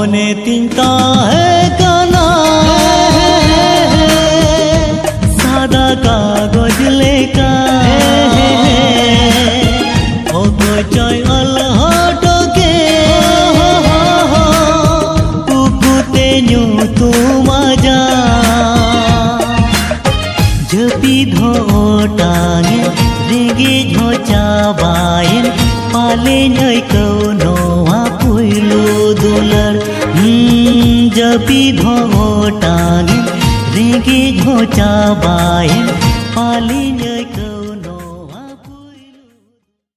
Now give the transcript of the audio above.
मोने तिंता है काना सादा कागज लेका অকচয় অলহটকে কুকুতে nyutu maja jepi dhotange rege jhocabayen pale nyai kau noa puilu dular jepi dhotange rege jhocabayen pale